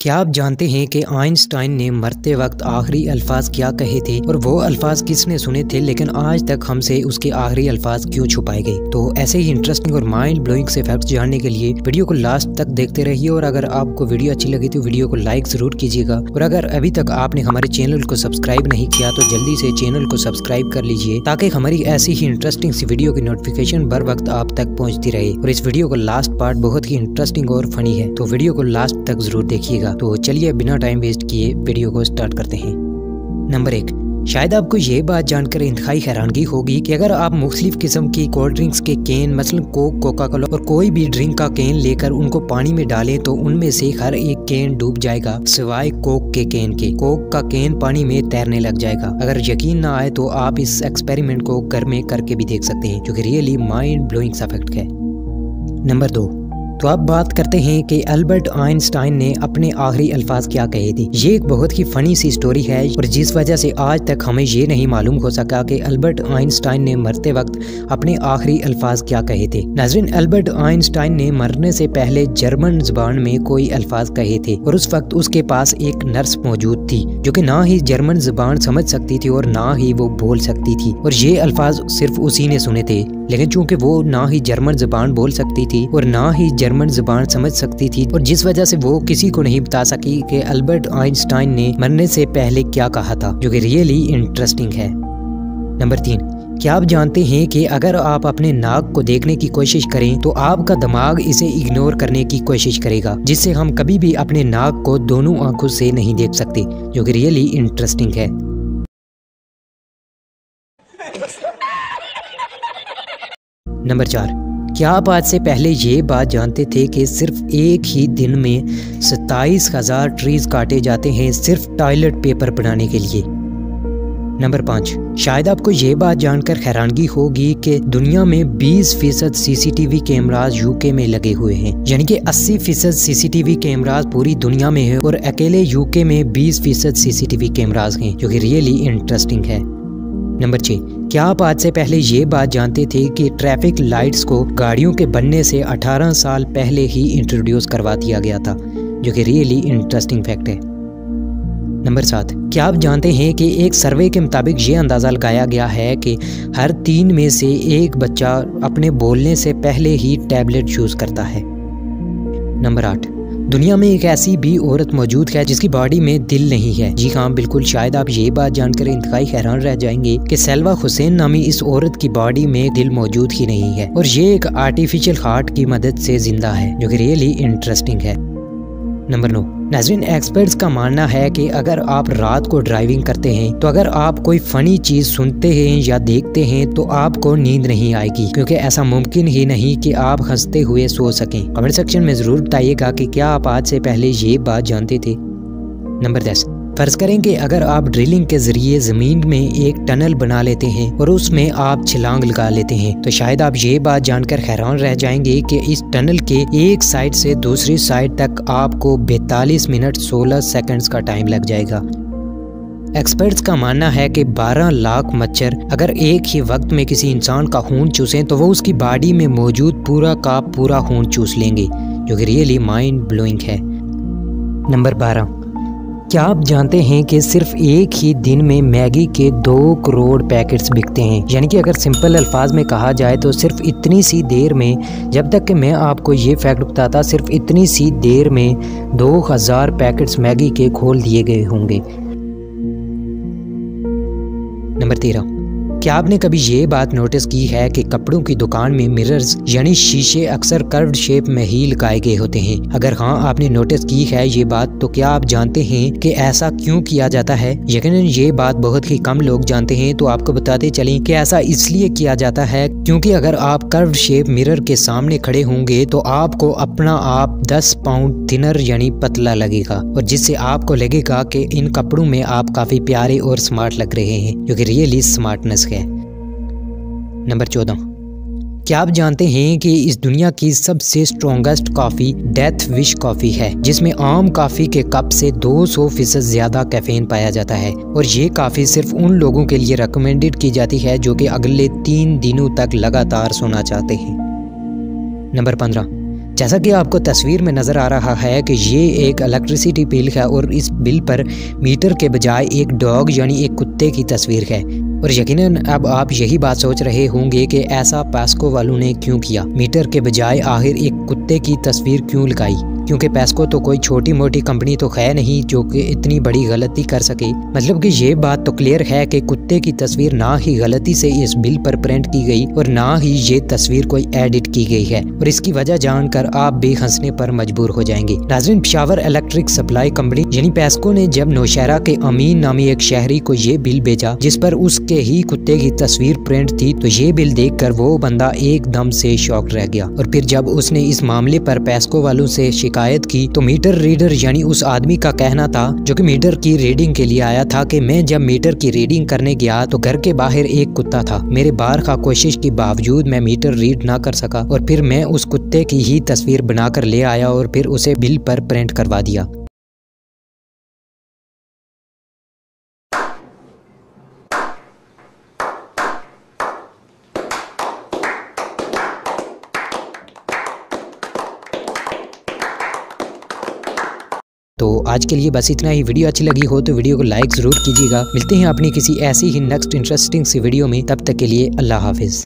क्या आप जानते हैं कि आइंस्टाइन ने मरते वक्त आखिरी अल्फाज क्या कहे थे और वो अल्फाज किसने सुने थे, लेकिन आज तक हमसे उसके आखिरी अल्फाज क्यों छुपाए गए। तो ऐसे ही इंटरेस्टिंग और माइंड ब्लोइंग से फैक्ट्स जानने के लिए वीडियो को लास्ट तक देखते रहिए। और अगर आपको वीडियो अच्छी लगी तो वीडियो को लाइक जरूर कीजिएगा। और अगर अभी तक आपने हमारे चैनल को सब्सक्राइब नहीं किया तो जल्दी से चैनल को सब्सक्राइब कर लीजिए, ताकि हमारी ऐसी ही इंटरेस्टिंग सी वीडियो की नोटिफिकेशन बर वक्त आप तक पहुँचती रहे। और इस वीडियो का लास्ट पार्ट बहुत ही इंटरेस्टिंग और फनी है, तो वीडियो को लास्ट तक जरूर देखिएगा। तो चलिए बिना टाइम वेस्ट किए वीडियो को स्टार्ट करते हैं। नंबर 1, शायद आपको ये बात जानकर इंतहाई हैरानगी होगी कि अगर आप मुख्तलिफ किस्म की कोल्ड ड्रिंक्स के कैन मसलन कोक, कोका कोला और कोई भी ड्रिंक का कैन लेकर उनको पानी में डालें तो उनमें से हर एक कैन डूब जाएगा सिवाय कोक के कैन के। कोक का कैन पानी में तैरने लग जाएगा। अगर यकीन ना आए तो आप इस एक्सपेरिमेंट को घर में करके भी देख सकते हैं, जो कि रियली माइंड ब्लोइंग सा फैक्ट है। नंबर 2, तो अब बात करते हैं कि अल्बर्ट आइंस्टाइन ने अपने आखिरी अल्फाज क्या कहे थे। ये एक बहुत ही फनी सी स्टोरी है और जिस वजह से आज तक हमें ये नहीं मालूम हो सका कि अल्बर्ट आइंस्टाइन ने मरते वक्त अपने आखिरी अल्फाज क्या कहे थे। नाज़रीन, अल्बर्ट आइंस्टाइन ने मरने से पहले जर्मन जुबान में कोई अल्फाज कहे थे और उस वक्त उसके पास एक नर्स मौजूद थी जो कि ना ही जर्मन जुबान समझ सकती थी और ना ही वो बोल सकती थी। और ये अल्फाज सिर्फ उसी ने सुने थे, लेकिन चूंकि वो ना ही जर्मन जुबान बोल सकती थी और ना ही जर्मन जुबान समझ सकती थी, और जिस वजह से वो किसी को नहीं बता सकी कि अल्बर्ट आइंस्टाइन ने मरने से पहले क्या कहा था, जो कि रियली इंटरेस्टिंग है। नंबर 3, क्या आप जानते हैं कि अगर आप अपने नाक को देखने की कोशिश करें तो आपका दिमाग इसे इग्नोर करने की कोशिश करेगा, जिससे हम कभी भी अपने नाक को दोनों आंखों से नहीं देख सकते, जो कि रियली इंटरेस्टिंग है। नंबर 4, क्या आप आज से पहले ये बात जानते थे कि सिर्फ एक ही दिन में 27,000 ट्रीज काटे जाते हैं सिर्फ टॉयलेट पेपर बनाने के लिए। नंबर 5, शायद आपको ये बात जानकर हैरानगी होगी कि दुनिया में 20% CCTV कैमराज यूके में लगे हुए हैं, यानी कि 80% CCTV कैमराज पूरी दुनिया में है और अकेले यूके में 20% CCTV कैमराज हैं, जो कि रियली इंटरेस्टिंग है। नंबर 6, क्या आप आज से पहले ये बात जानते थे कि ट्रैफिक लाइट्स को गाड़ियों के बनने से 18 साल पहले ही इंट्रोड्यूस करवा दिया गया था, जो कि रियली इंटरेस्टिंग फैक्ट है। नंबर 7, क्या आप जानते हैं कि एक सर्वे के मुताबिक ये अंदाज़ा लगाया गया है कि हर 3 में से एक बच्चा अपने बोलने से पहले ही टैबलेट यूज़ करता है। नंबर 8, दुनिया में एक ऐसी भी औरत मौजूद है जिसकी बॉडी में दिल नहीं है। जी हाँ, बिल्कुल, शायद आप ये बात जानकर इंतहाई हैरान रह जाएंगे कि सेल्वा हुसैन नामी इस औरत की बॉडी में दिल मौजूद ही नहीं है और ये एक आर्टिफिशियल हार्ट की मदद से जिंदा है, जो कि रियली इंटरेस्टिंग है। नंबर 9, नाज़रीन, एक्सपर्ट्स का मानना है कि अगर आप रात को ड्राइविंग करते हैं तो अगर आप कोई फनी चीज सुनते हैं या देखते हैं तो आपको नींद नहीं आएगी, क्योंकि ऐसा मुमकिन ही नहीं कि आप हंसते हुए सो सकें। कमेंट सेक्शन में जरूर बताइएगा कि क्या आप आज से पहले ये बात जानते थे। नंबर 10, फर्ज करें कि अगर आप ड्रिलिंग के जरिए जमीन में एक टनल बना लेते हैं और उसमें आप छलांग लगा लेते हैं, तो शायद आप ये बात जानकर हैरान रह जाएंगे कि इस टनल के एक साइड से दूसरी साइड तक आपको 42 मिनट 16 सेकंड्स का टाइम लग जाएगा। एक्सपर्ट्स का मानना है कि 12 लाख मच्छर अगर एक ही वक्त में किसी इंसान का खून चूसें तो वो उसकी बॉडी में मौजूद पूरा का पूरा खून चूस लेंगे, जो कि रियली माइंड ब्लोइंग है। नंबर 12, क्या आप जानते हैं कि सिर्फ एक ही दिन में मैगी के 2 करोड़ पैकेट्स बिकते हैं। यानी कि अगर सिंपल अल्फाज में कहा जाए तो सिर्फ इतनी सी देर में, जब तक कि मैं आपको ये फैक्ट बताता, सिर्फ इतनी सी देर में 2000 पैकेट्स मैगी के खोल दिए गए होंगे। नंबर 13, क्या आपने कभी ये बात नोटिस की है कि कपड़ों की दुकान में मिरर्स यानी शीशे अक्सर कर्व्ड शेप में ही लगाए गए होते हैं? अगर हाँ आपने नोटिस की है ये बात, तो क्या आप जानते हैं कि ऐसा क्यों किया जाता है? यकीनन ये बात बहुत ही कम लोग जानते हैं, तो आपको बताते चलें कि ऐसा इसलिए किया जाता है क्योंकि अगर आप कर्व्ड शेप मिरर के सामने खड़े होंगे तो आपको अपना आप 10 पाउंड थिनर यानी पतला लगेगा, और जिससे आपको लगेगा कि इन कपड़ों में आप काफी प्यारे और स्मार्ट लग रहे हैं, जो कि रियली स्मार्टनेस है। नंबर 14, क्या आप जानते हैं कि इस दुनिया की सबसे strongest coffee death wish coffee है, जिसमें आम कॉफ़ी के कप से 200% ज़्यादा कैफीन पाया जाता है, और ये कॉफ़ी सिर्फ उन लोगों के लिए रिकमेंडेड की जाती है जो कि अगले 3 दिनों तक लगातार सोना चाहते हैं। नंबर 15, जैसा कि आपको तस्वीर में नज़र आ रहा है कि ये एक इलेक्ट्रिसिटी बिल है और इस बिल पर मीटर के बजाय एक डॉग यानी एक कुत्ते की तस्वीर है। और यकीनन अब आप यही बात सोच रहे होंगे कि ऐसा पेस्को वालों ने क्यों किया, मीटर के बजाय आखिर एक कुत्ते की तस्वीर क्यों लगाई, क्योंकि पेस्को तो कोई छोटी मोटी कंपनी तो है नहीं जो कि इतनी बड़ी गलती कर सके। मतलब कि ये बात तो क्लियर है कि कुत्ते की तस्वीर ना ही गलती से इस बिल पर प्रिंट की गई और ना ही ये तस्वीर कोई एडिट की गई है, और इसकी वजह जानकर आप भी हंसने पर मजबूर हो जाएंगे। नाज़रीन, पेशावर इलेक्ट्रिक सप्लाई कंपनी यानी पेस्को ने जब नौशहरा के अमीन नामी एक शहरी को ये बिल भेजा जिस पर उसके ही कुत्ते की तस्वीर प्रिंट थी, तो ये बिल देखकर वो बंदा एकदम से शॉक रह गया। और फिर जब उसने इस मामले पर पेस्को वालों से शिकायत की तो मीटर रीडर यानी उस आदमी का कहना था जो कि मीटर की रीडिंग के लिए आया था कि मैं जब मीटर की रीडिंग करने गया तो घर के बाहर एक कुत्ता था, मेरे बार का कोशिश के बावजूद मैं मीटर रीड ना कर सका और फिर मैं उस कुत्ते की ही तस्वीर बनाकर ले आया और फिर उसे बिल पर प्रिंट करवा दिया। तो आज के लिए बस इतना ही। वीडियो अच्छी लगी हो तो वीडियो को लाइक ज़रूर कीजिएगा। मिलते हैं अपनी किसी ऐसी ही नेक्स्ट इंटरेस्टिंग सी वीडियो में, तब तक के लिए अल्लाह हाफिज़।